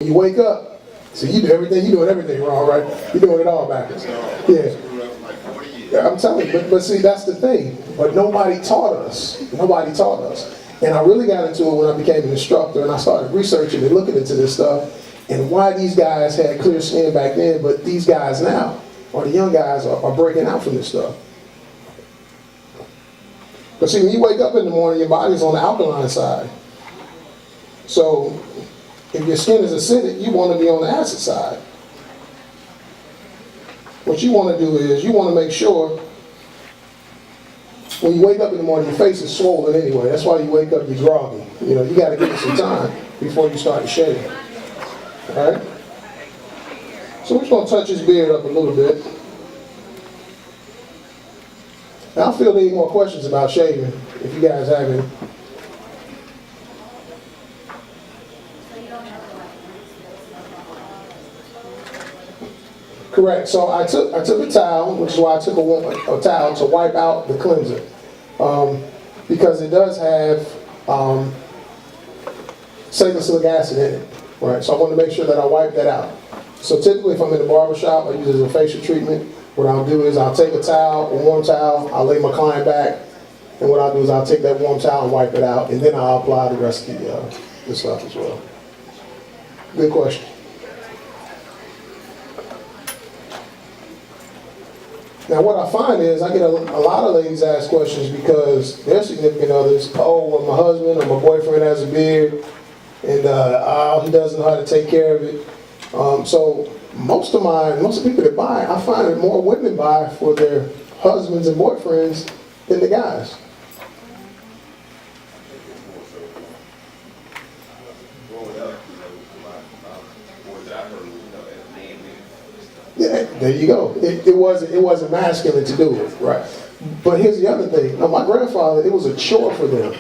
You wake up, so you doing everything wrong, right? You're doing it all backwards. Yeah. Yeah, I'm telling you, but see, that's the thing. But nobody taught us. Nobody taught us. And I really got into it when I became an instructor, and I started researching and looking into this stuff, and why these guys had clear skin back then, but these guys now, or the young guys, are breaking out from this stuff. But see, when you wake up in the morning, your body's on the alkaline side. So, if your skin is acidic, you want to be on the acid side. What you want to do is, you want to make sure, when you wake up in the morning, your face is swollen anyway. That's why you wake up, you're groggy. You know, you got to give it some time before you start to shave. All right? So we're just going to touch his beard up a little bit. Now, I feel there any more questions about shaving, if you guys have any. Correct. So I took a towel, which is why I took a towel to wipe out the cleanser, because it does have salicylic acid in it, right? So I want to make sure that I wipe that out. So typically, if I'm in the barbershop, I use it as a facial treatment. What I'll do is I'll take a towel, a warm towel, I'll lay my client back, and what I'll do is I'll take that warm towel and wipe it out, and then I'll apply the rest of the stuff as well. Good question. Now what I find is I get a lot of ladies ask questions because their significant others, oh, well, my husband or my boyfriend has a beard, and he doesn't know how to take care of it. So most of the people that buy, I find that more women buy for their husbands and boyfriends than the guys. Yeah, there you go. It wasn't masculine to do it, right? But here's the other thing. Now, my grandfather, it was a chore for them.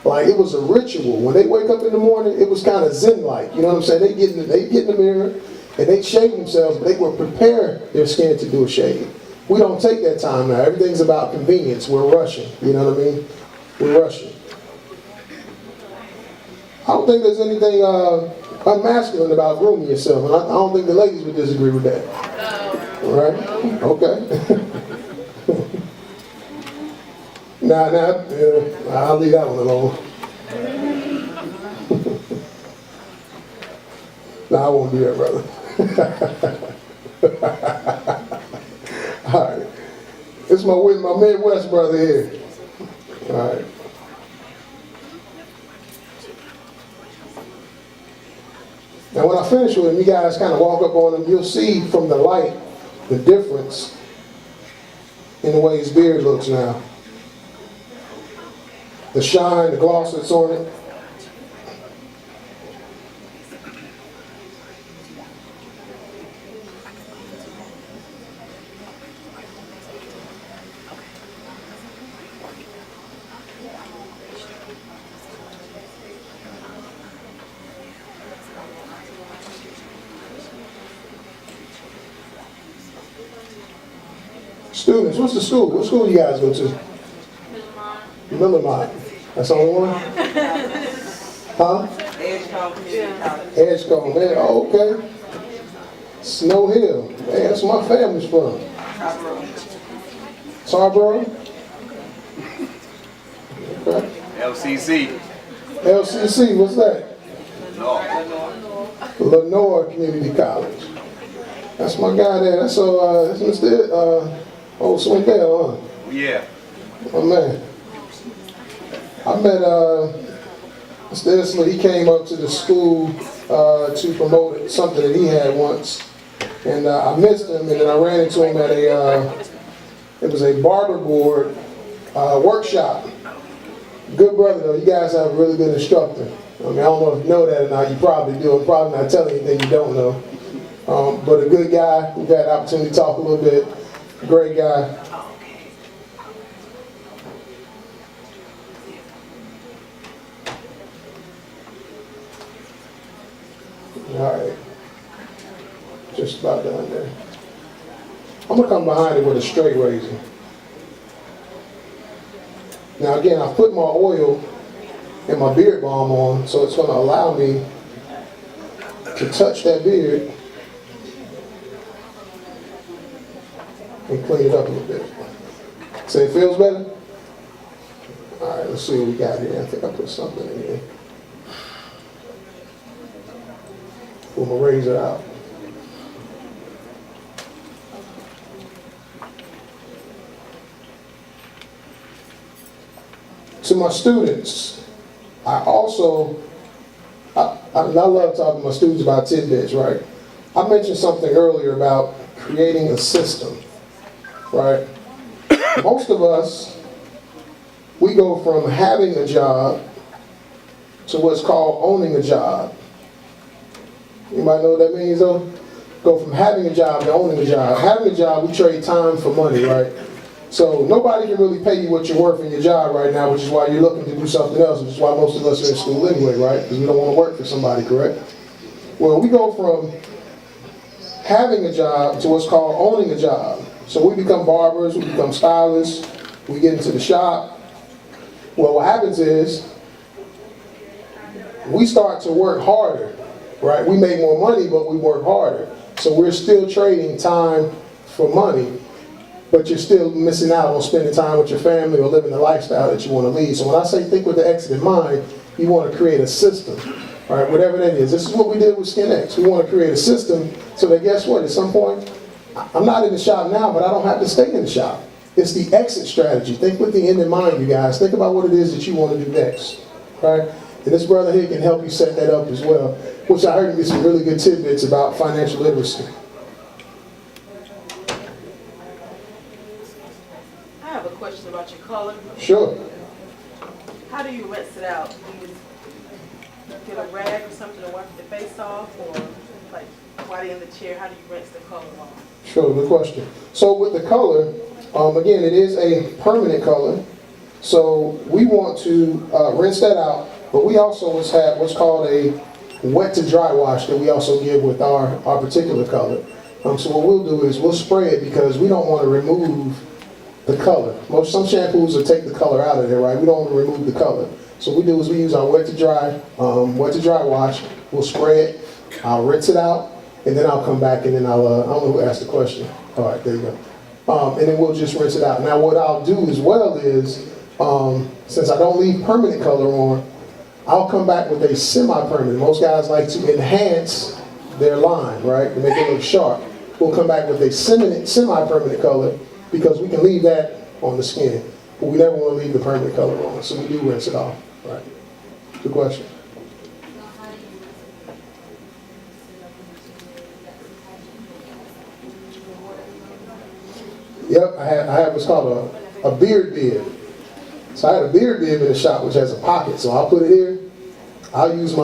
Like, it was a ritual. When they wake up in the morning, it was kind of zen-like. You know what I'm saying? They get in the mirror, and they shave themselves, but they would prepare their skin to do a shave. We don't take that time now. Everything's about convenience. We're rushing. You know what I mean? We're rushing. I don't think there's anything unmasculine about grooming yourself, and I don't think the ladies would disagree with that. All right? Okay. Nah, I'll leave that one alone. Nah, I won't do that, brother. All right. This is my Midwest brother here. All right. Now when I finish with him, you guys kind of walk up on him, you'll see from the light the difference in the way his beard looks now. The shine, the gloss that's on it. Students, what's the school? What school you guys go to? Millamont. That's the only one? Huh? Edgecombe Community College. Edgecombe, man. Oh, okay. Snow Hill. Hey, that's where my family's from. Tarboro? Okay. LCC. LCC, what's that? Lenore Community College. That's my guy there. That's Mr. Old Swindell, huh? Yeah. Oh, man. I met Mr. Isler. He came up to the school to promote something that he had once. And I missed him, and then I ran into him at it was a barber board workshop. Good brother, though. You guys have a really good instructor. I mean, I don't know if you know that or not. You probably do. I'm probably not telling you anything you don't know. But a good guy. We've had the opportunity to talk a little bit. Great guy. All right. Just about done there. I'm going to come behind it with a straight razor. Now again, I put my oil and my beard balm on, so it's going to allow me to touch that beard and clean it up a little bit. Say it feels better? All right, let's see what we got here. I think I put something in here. Pull my razor out. To my students, I love talking to my students about tidbits, right? I mentioned something earlier about creating a system, right? Most of us, we go from having a job to what's called owning a job. Anybody know what that means though? Go from having a job to owning a job. Having a job, we trade time for money, right? So nobody can really pay you what you're worth in your job right now, which is why you're looking to do something else, which is why most of us are in school anyway, right? Because we don't want to work for somebody, correct? Well, we go from having a job to what's called owning a job. So we become barbers, we become stylists, we get into the shop. Well, what happens is we start to work harder, right? We make more money, but we work harder. So we're still trading time for money, but you're still missing out on spending time with your family or living the lifestyle that you want to lead. So when I say think with the exit in mind, you want to create a system, all right, whatever that is. This is what we did with SkinX. We want to create a system so that guess what, at some point, I'm not in the shop now, but I don't have to stay in the shop. It's the exit strategy. Think with the end in mind, you guys. Think about what it is that you want to do next, right? And this brother here can help you set that up as well, which I heard him get some really good tidbits about financial literacy. I have a question about your color. Sure. How do you rinse it out? Do you get a rag or something to wipe the face off, or like while you're in the chair, how do you rinse the color off? Sure, good question. So with the color, again, it is a permanent color. So we want to rinse that out, but we also have what's called a wet to dry wash that we also give with our particular color. So what we'll do is we'll spray it because we don't want to remove the color. Some shampoos will take the color out of there, right? We don't want to remove the color. So what we do is we use our wet to dry wash. We'll spray it, I'll rinse it out, and then I'll come back and then I don't know who asked the question. All right, there you go. And then we'll just rinse it out. Now what I'll do as well is, since I don't leave permanent color on, I'll come back with a semi-permanent. Most guys like to enhance their line, right, to make it look sharp. We'll come back with a semi-permanent color because we can leave that on the skin, but we never want to leave the permanent color on, so we do rinse it off, right? Good question. Yep, I have what's called a beard bib. So I had a beard bib in the shop which has a pocket, so I'll put it here. I'll use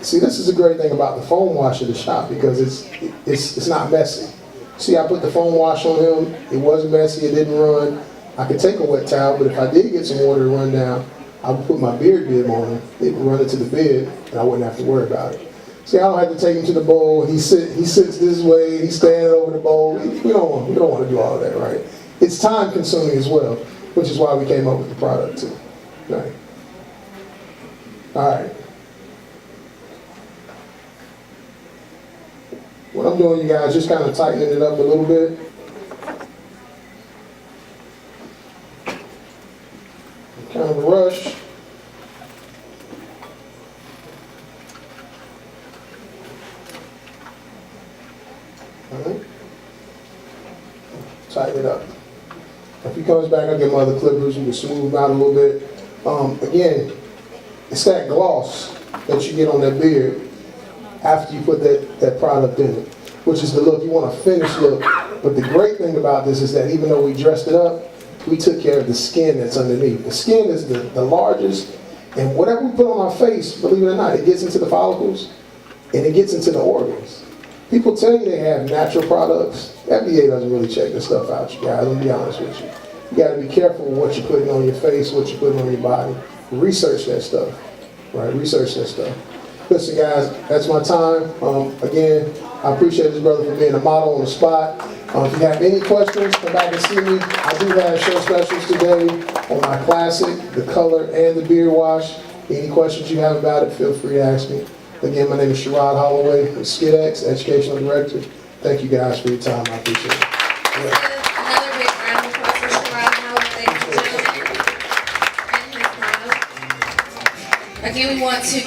see, this is a great thing about the foam wash of the shop because it's not messy. See, I put the foam wash on him, it wasn't messy, it didn't run. I could take a wet towel, but if I did get some water to run down, I would put my beard bib on him, it would run into the bib, and I wouldn't have to worry about it. See, I don't have to take him to the bowl, he sits this way, he's standing over the bowl. We don't want to do all of that, right? It's time consuming as well, which is why we came up with the product too. Right. All right. What I'm doing, you guys, just kind of tightening it up a little bit. Kind of a rush. All right. Tighten it up. If he comes back, I'll get my other clippers. You can smooth them out a little bit. Again, it's that gloss that you get on that beard after you put that product in it, which is the look. You want a finished look. But the great thing about this is that even though we dressed it up, we took care of the skin that's underneath. The skin is the largest, and whatever we put on our face, believe it or not, it gets into the follicles, and it gets into the organs. People tell you they have natural products. FDA doesn't really check this stuff out, you guys. Let me be honest with you. You got to be careful with what you're putting on your face, what you're putting on your body. Research that stuff, right? Research that stuff. Listen, guys, that's my time. Again, I appreciate this brother for being a model on the spot. If you have any questions, come back and see me. I do have show specials today on my classic, the color, and the beard wash. Any questions you have about it, feel free to ask me. Again, my name is Sherrod Holloway, I'm SkidX, Educational Director. Thank you guys for your time, I appreciate it. Yeah. Another big round of applause for Sherrod Howard, ladies and gentlemen. And his proud. Again, we want to